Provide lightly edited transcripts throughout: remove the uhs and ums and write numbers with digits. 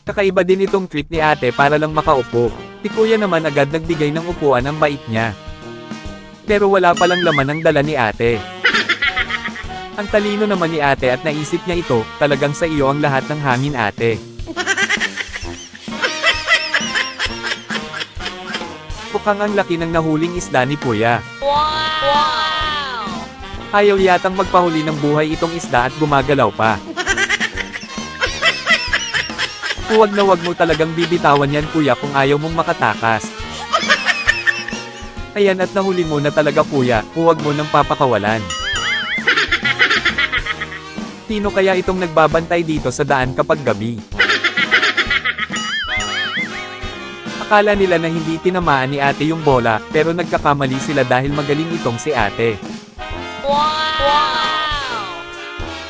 Kakaiba din itong trick ni ate para lang makaupo. Si kuya naman agad nagbigay ng upuan ang bait niya. Pero wala palang laman ang dala ni ate. Ang talino naman ni ate at naisip niya ito, talagang sa iyo ang lahat ng hangin ate. Mukhang ang laki ng nahuling isda ni kuya. Ayaw yatang magpahuli ng buhay itong isda at gumagalaw pa. Huwag na huwag mo talagang bibitawan yan kuya kung ayaw mong makatakas. Ayan at nahuli mo na talaga kuya, huwag mo nang papakawalan. Sino kaya itong nagbabantay dito sa daan kapag gabi? Akala nila na hindi tinamaan ni ate yung bola, pero nagkakamali sila dahil magaling itong si ate.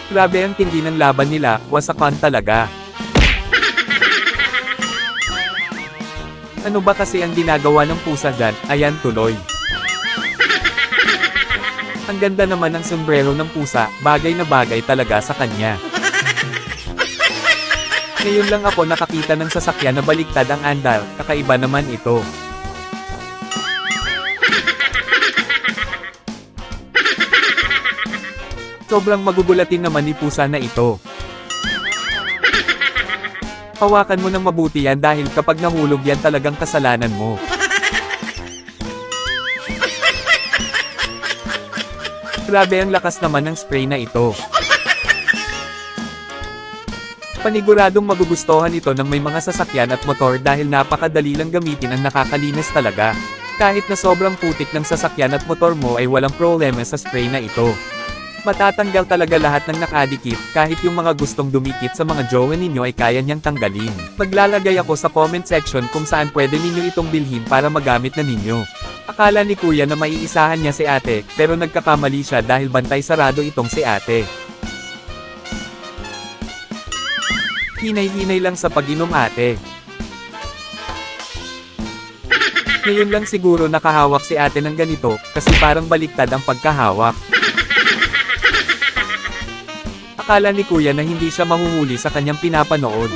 Grabe ang tindi ng laban nila, wasakan talaga. Ano ba kasi ang ginagawa ng pusa dyan? Ayan tuloy. Ang ganda naman ng sombrero ng pusa, bagay na bagay talaga sa kanya. Ngayon lang ako nakakita ng sasakyan na baliktad ang andar, kakaiba naman ito. Sobrang magugulatin naman ni pusa na ito. Hawakan mo ng mabuti yan dahil kapag nahulog yan talagang kasalanan mo. Grabe ang lakas naman ng spray na ito. Paniguradong magugustuhan ito ng may mga sasakyan at motor dahil napakadali lang gamitin ang nakakalinis talaga. Kahit na sobrang putik ng sasakyan at motor mo ay walang problema sa spray na ito. Matatanggal talaga lahat ng nakadikit, kahit yung mga gustong dumikit sa mga jowa ninyo ay kaya niyang tanggalin. Maglalagay ako sa comment section kung saan pwede ninyo itong bilhin para magamit na ninyo. Akala ni kuya na maiisahan niya si ate, pero nagkakamali siya dahil bantay sarado itong si ate. Hinay-hinay lang sa pag-inom ate. Ngayon lang siguro nakahawak si ate ng ganito, kasi parang baliktad ang pagkahawak. Akala ni kuya na hindi siya mahuhuli sa kanyang pinapanood.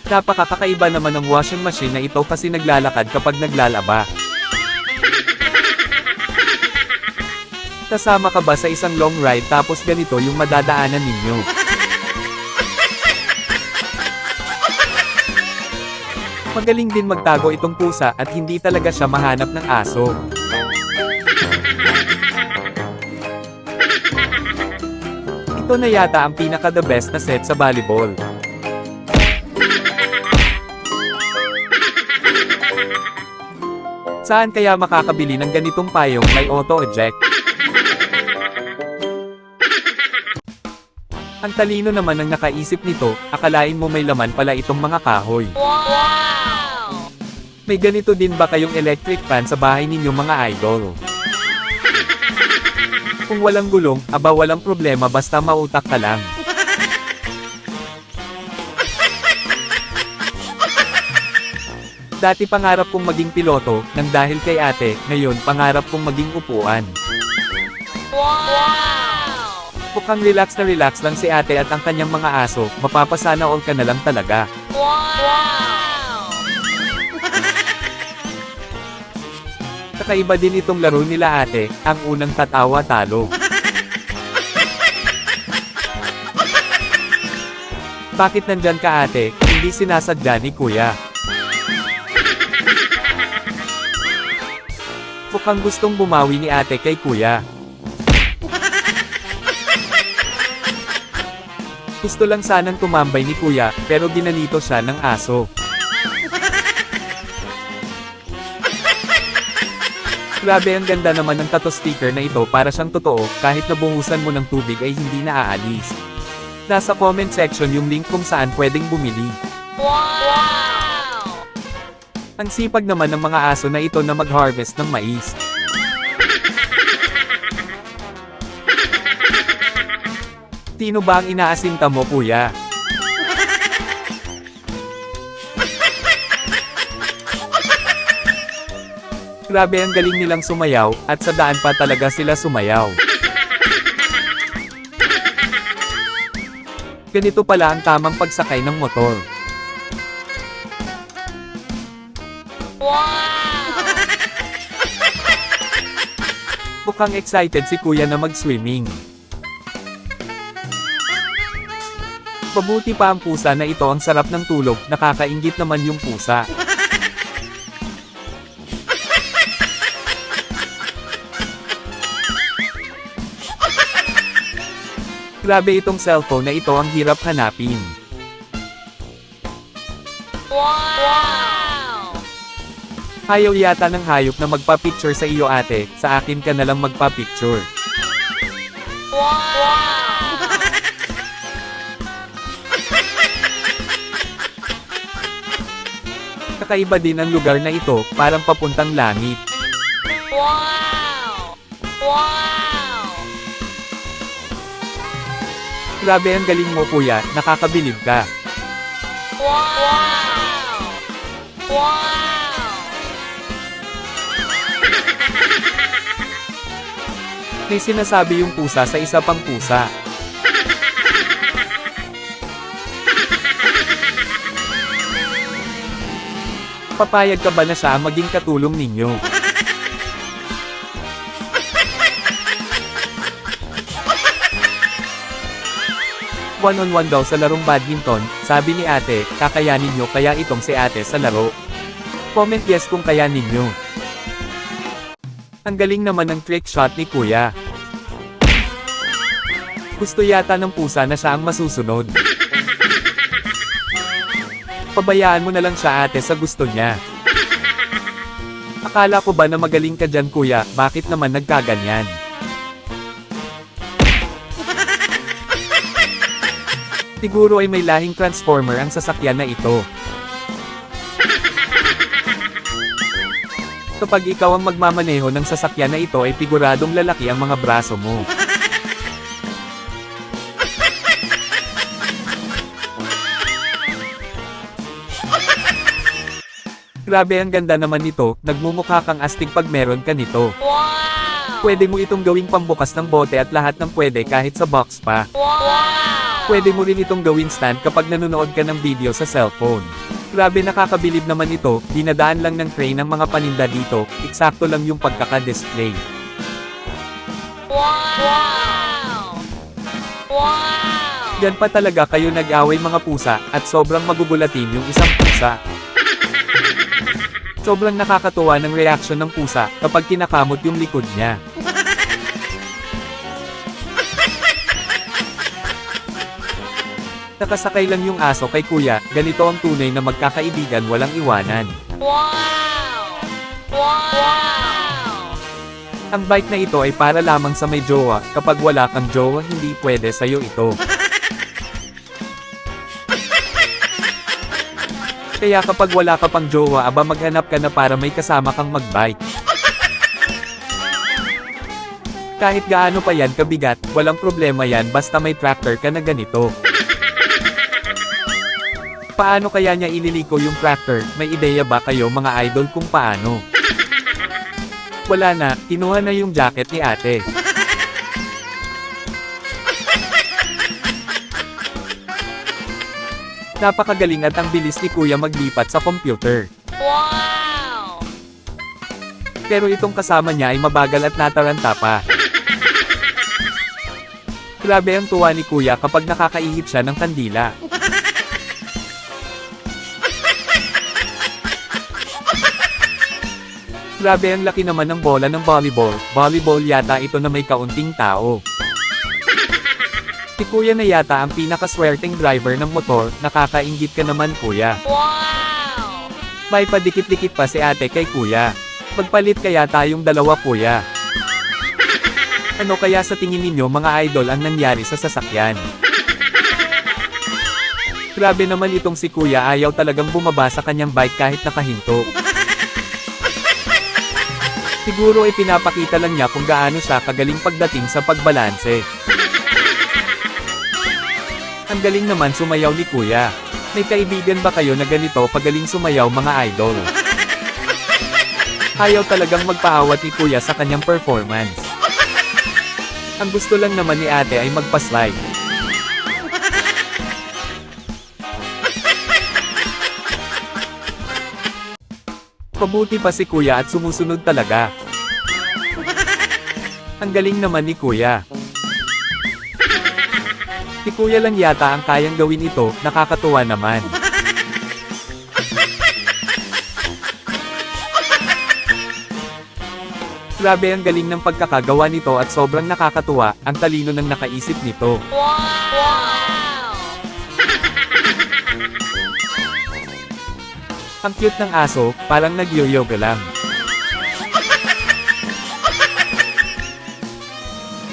Napakakaiba naman ng washing machine na ito kasi naglalakad kapag naglalaba. Kasama ka ba sa isang long ride tapos ganito yung madadaanan ninyo? Magaling din magtago itong pusa at hindi talaga siya mahanap ng aso. Ito na yata ang pinaka-the best na set sa volleyball. Saan kaya makakabili ng ganitong payong may auto-eject? Ang talino naman ng nakaisip nito, akalain mo may laman pala itong mga kahoy. Wow! May ganito din ba kayong electric fan sa bahay ninyo mga idol? Kung walang gulong, aba walang problema basta mautak ka lang. Dati pangarap kong maging piloto, nang dahil kay ate, ngayon pangarap kong maging upuan. Wow! Mukhang relax na relax lang si ate at ang kanyang mga aso, mapapasana all ka na lang talaga. Wow! Kakaiba din itong laro nila ate, ang unang tatawa talo. Bakit nandyan ka ate, hindi sinasadya ni kuya? Mukhang gustong bumawi ni ate kay kuya. Gusto lang sanang tumambay ni kuya, pero ginanito siya ng aso. Grabe ang ganda naman ng tattoo sticker na ito para siyang totoo, kahit nabuhusan mo ng tubig ay hindi naaalis. Nasa comment section yung link kung saan pwedeng bumili. Wow! Ang sipag naman ng mga aso na ito na mag-harvest ng mais. Sino ba ang inaasinta mo kuya? Grabe ang galing nilang sumayaw, at sa daan pa talaga sila sumayaw. Ganito pala ang tamang pagsakay ng motor. Mukhang excited si kuya na mag-swimming. Mabuti pa ang pusa na ito, ang sarap ng tulog, nakakainggit naman yung pusa. Grabe itong cellphone na ito, ang hirap hanapin. Wow! Ayaw yata ng hayop na magpa-picture sa iyo ate, sa akin ka na lang magpa-picture. Wow! Kakaiba din ang lugar na ito, parang papuntang langit. Wow! Wow! Grabe ang galing mo kuya, nakakabilib ka. Wow! Wow! May sinasabi yung pusa sa isa pang pusa. Papayag ka ba na siya maging katulong ninyo? One-on-one daw sa larong badminton, sabi ni ate, kakayanin nyo kaya itong si ate sa laro? Comment yes kung kayanin nyo. Ang galing naman ng trick shot ni kuya. Gusto yata ng pusa na siya ang masusunod. Pabayaan mo na lang siya ate sa gusto niya. Akala ko ba na magaling ka dyan kuya, bakit naman nagkaganyan? Siguro ay may lahing transformer ang sasakyan na ito. Kapag ikaw ang magmamaneho ng sasakyan na ito ay piguradong lalaki ang mga braso mo. Grabe ang ganda naman nito, nagmumukha kang astig pag meron ka nito. Wow! Pwede mo itong gawing pambukas ng bote at lahat ng pwede kahit sa box pa. Wow! Pwede mo rin itong gawin stand kapag nanonood ka ng video sa cellphone. Grabe nakakabilib naman ito, dinadaan lang ng tray ng mga paninda dito, eksakto lang yung pagkaka-display. Wow! Wow! Yan pa talaga kayo nag-away mga pusa, at sobrang magugulatin yung isang pusa. Sobrang nakakatuwa ng reaksyon ng pusa kapag kinakamot yung likod niya. Nakasakay lang yung aso kay kuya, ganito ang tunay na magkakaibigan, walang iwanan. Wow! Wow! Ang bike na ito ay para lamang sa may jowa, kapag wala kang jowa hindi pwede sa'yo ito. Kaya kapag wala ka pang jowa aba maghanap ka na para may kasama kang magbike. Kahit gaano pa yan kabigat, walang problema yan basta may tractor ka na ganito. Paano kaya niya ililiko yung tractor? May ideya ba kayo mga idol kung paano? Wala na, kinuha na yung jacket ni ate. Napakagaling at ang bilis ni kuya maglipat sa computer. Wow! Pero itong kasama niya ay mabagal at nataranta pa. Grabe ang tuwa ni kuya kapag nakakaihip siya ng kandila. Grabe ang laki naman ng bola ng volleyball. Volleyball yata ito na may kaunting tao. Si kuya na yata ang pinakaswerteng driver ng motor, nakakainggit ka naman kuya. Wow! May padikit-dikit pa si ate kay kuya. Magpalit kaya tayong dalawa kuya. Ano kaya sa tingin ninyo mga idol ang nangyari sa sasakyan? Grabe naman itong si kuya, ayaw talagang bumaba sa kanyang bike kahit nakahinto. Siguro ay pinapakita lang niya kung gaano siya kagaling pagdating sa pagbalanse. Ang galing naman sumayaw ni kuya. May kaibigan ba kayo na ganito pagaling sumayaw mga idol? Ayaw talagang magpaawat ni kuya sa kanyang performance. Ang gusto lang naman ni ate ay magpa-slide. Pabuti pa si kuya at sumusunod talaga. Ang galing naman ni kuya. Si kuya lang yata ang kayang gawin ito, nakakatuwa naman. Grabe ang galing ng pagkakagawa nito at sobrang nakakatuwa, ang talino ng nakaisip nito. Wow! Ang cute ng aso, parang nag-yoyoga lang.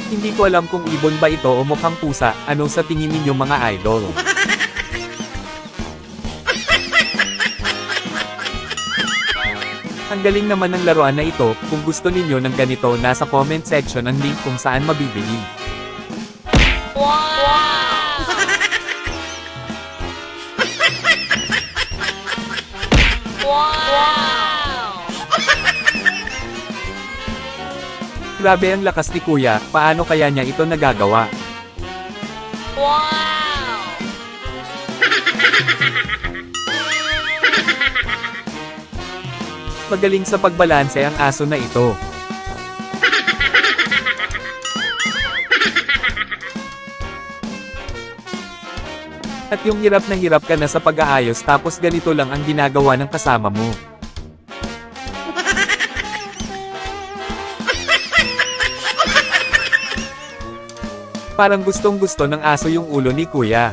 Hindi ko alam kung ibon ba ito o mukhang pusa, ano sa tingin ninyo mga idol? Ang galing naman ng laruan na ito, kung gusto ninyo ng ganito nasa comment section ang link kung saan mabibili. Wow! Wow! Grabe ang lakas ni kuya, paano kaya niya ito nagagawa? Wow! Magaling sa pagbalanse ang aso na ito. At yung hirap na hirap ka na sa pag-aayos tapos ganito lang ang ginagawa ng kasama mo. Parang gustong-gusto ng aso yung ulo ni kuya.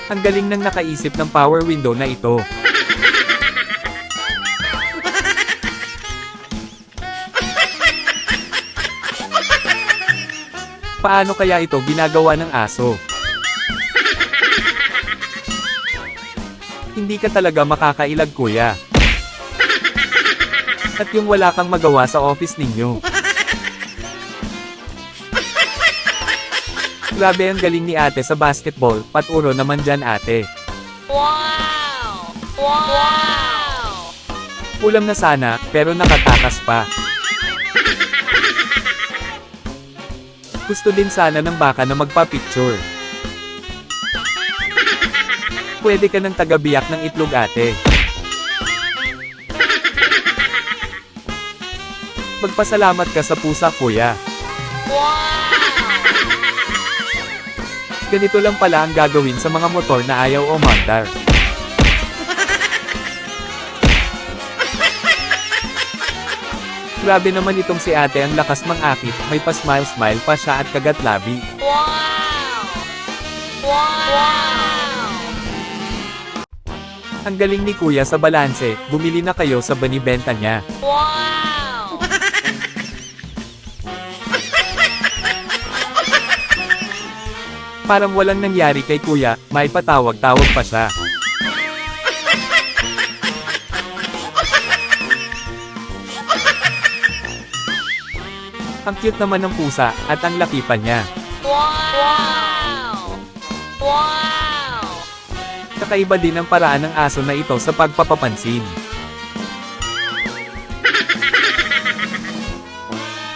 Ang galing ng nakaisip ng power window na ito. Paano kaya ito ginagawa ng aso? Hindi ka talaga makakailag kuya. At yung wala kang magawa sa office ninyo. Grabe ang galing ni ate sa basketball, paturo naman dyan ate. Wow! Wow! Ulam na sana, pero nakatakas pa. Gusto din sana ng baka na magpa-picture. Pwede ka ng tagabiyak ng itlog ate. Magpasalamat ka sa pusa kuya. Wow! Ganito lang pala ang gagawin sa mga motor na ayaw umandar. Grabe naman itong si ate, ang lakas mang-akit, may pa-smile-smile pa siya at kagat-labi. Wow! Wow! Ang galing ni kuya sa balanse, bumili na kayo sa banibenta niya. Wow! Parang walang nangyari kay kuya, may patawag-tawag pa siya. Ang cute naman ng pusa, at ang laki pa niya. Wow! Wow! Kakaiba din ang paraan ng aso na ito sa pagpapapansin.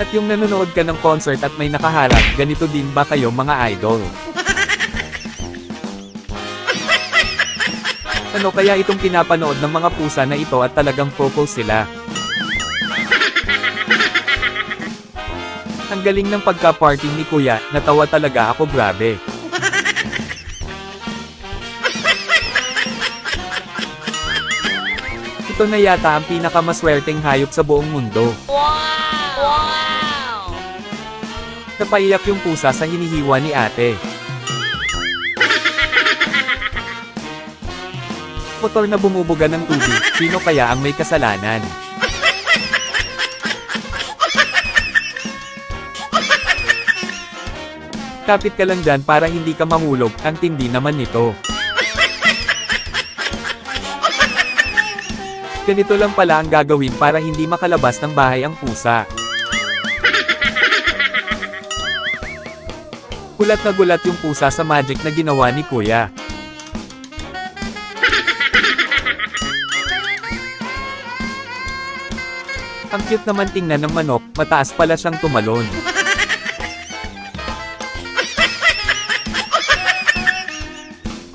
At yung nanonood ka ng concert at may nakaharap, ganito din ba kayo mga idol? Ano kaya itong pinapanood ng mga pusa na ito at talagang focus sila? Ang galing ng pagka-party ni kuya, natawa talaga ako grabe. Ito na yata ang pinakamaswerteng hayop sa buong mundo. Wow! Wow! Napaiyak yung pusa sa hinihiwa ni ate. Motor na bumubuga ng tubig, sino kaya ang may kasalanan? Kapit ka lang dyan para hindi ka mahulog, ang tindi naman nito. Ganito lang pala ang gagawin para hindi makalabas ng bahay ang pusa. Gulat na gulat yung pusa sa magic na ginawa ni kuya. Ang cute naman tingnan ng manok, mataas pala siyang tumalon.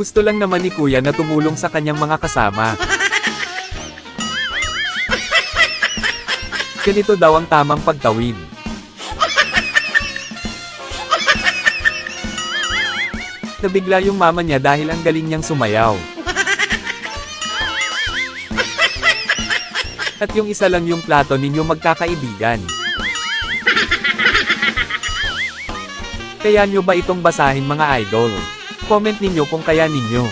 Gusto lang naman ni kuya na tumulong sa kanyang mga kasama. Ganito daw ang tamang pagtawid. Nabigla yung mama niya dahil ang galing niyang sumayaw. At yung isa lang yung plato ninyo magkakaibigan. Kaya nyo ba itong basahin mga idol? Comment ninyo kung kaya ninyo.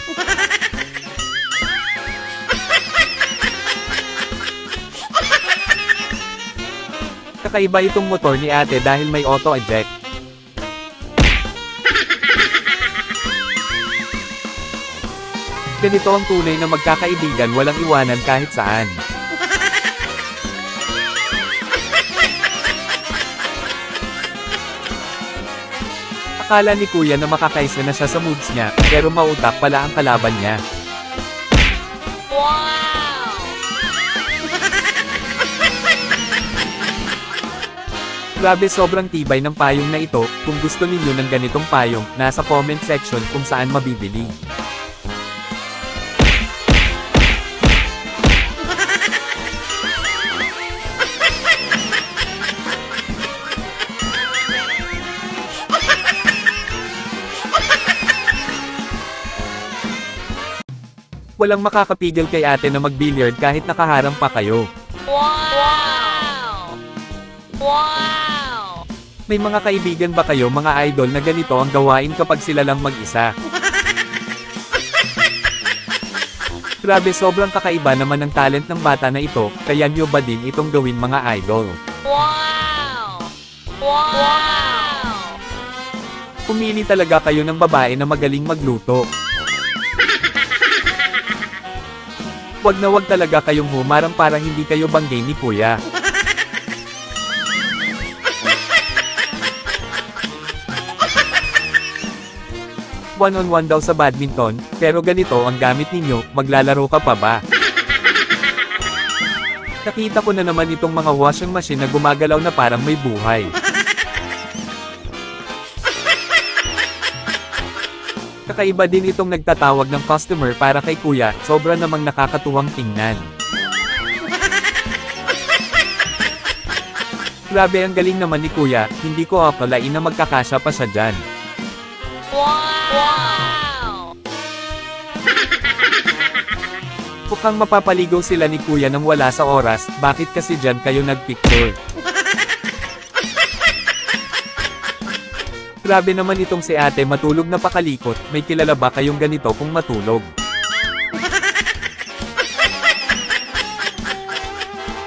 Kakaiba itong motor ni ate dahil may auto-eject. Ganito ang tunay na magkakaibigan, walang iwanan kahit saan. Akala ni kuya na makakaisa na siya sa moves niya, pero mautak pala ang kalaban niya. Wow! Grabe, sobrang tibay ng payong na ito. Kung gusto ninyo ng ganitong payong, nasa comment section kung saan mabibili. Walang makakapigil kay ate na mag-billiard kahit nakaharang pa kayo. Wow! Wow! May mga kaibigan ba kayo mga idol na ganito ang gawain kapag sila lang mag-isa? Grabe, sobrang kakaiba naman ng talent ng bata na ito, kaya nyo ba din itong gawin mga idol? Wow! Wow! Pumili talaga kayo ng babae na magaling magluto. Wag na wag talaga kayong humarang para hindi kayo banggay ni kuya. One-on-one daw sa badminton, pero ganito ang gamit ninyo, maglalaro ka pa ba? Nakita ko na naman itong mga washing machine na gumagalaw na parang may buhay. Kakaiba din itong nagtatawag ng customer para kay kuya, sobra namang nakakatuwang tingnan. Grabe, ang galing naman ni kuya, hindi ko akalain na magkakasya pa siya dyan. Wow! Mukhang mapapaligaw sila ni kuya nang wala sa oras, bakit kasi dyan kayo nagpicture? Grabe naman itong si ate, matulog na pakalikot, may kilala ba kayong ganito kung matulog?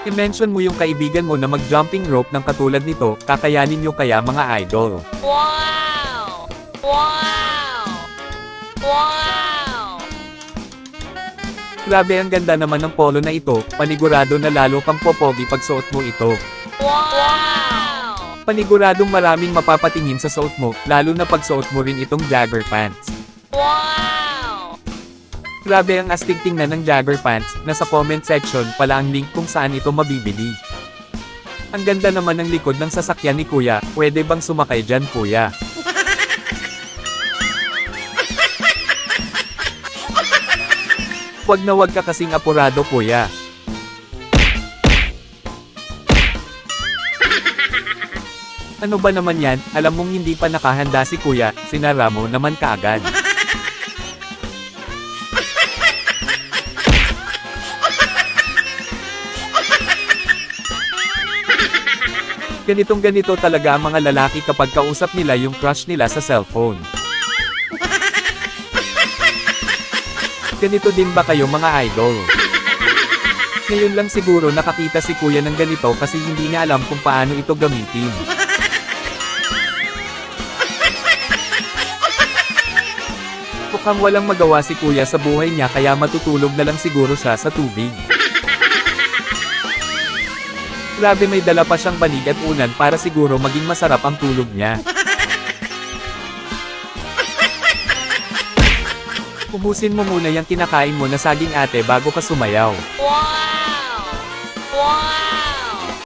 I-mention mo yung kaibigan mo na mag-jumping rope ng katulad nito, kakayanin nyo kaya mga idol? Wow! Wow! Wow! Grabe, ang ganda naman ng polo na ito, panigurado na lalo kang popogi pag suot mo ito. Wow! Paniguradong maraming mapapatingin sa suot mo, lalo na pag suot mo rin itong jogger pants. Wow! Grabe, ang astig tingnan ng jogger pants, nasa comment section pala ang link kung saan ito mabibili. Ang ganda naman ng likod ng sasakyan ni kuya, pwede bang sumakay dyan kuya? Wag na wag ka kasing apurado kuya. Ano ba naman yan, alam mong hindi pa nakahanda si kuya, sinara mo naman kaagad. Ganitong-ganito talaga ang mga lalaki kapag kausap nila yung crush nila sa cellphone. Ganito din ba kayo mga idol? Ngayon lang siguro nakakita si kuya ng ganito kasi hindi niya alam kung paano ito gamitin. Mukhang walang magawa si kuya sa buhay niya kaya matutulog na lang siguro siya sa tubig. Grabe, may dala pa siyang banig at unan para siguro maging masarap ang tulog niya. Ubusin mo muna yung kinakain mo na saging ate bago ka sumayaw. Wow! Wow!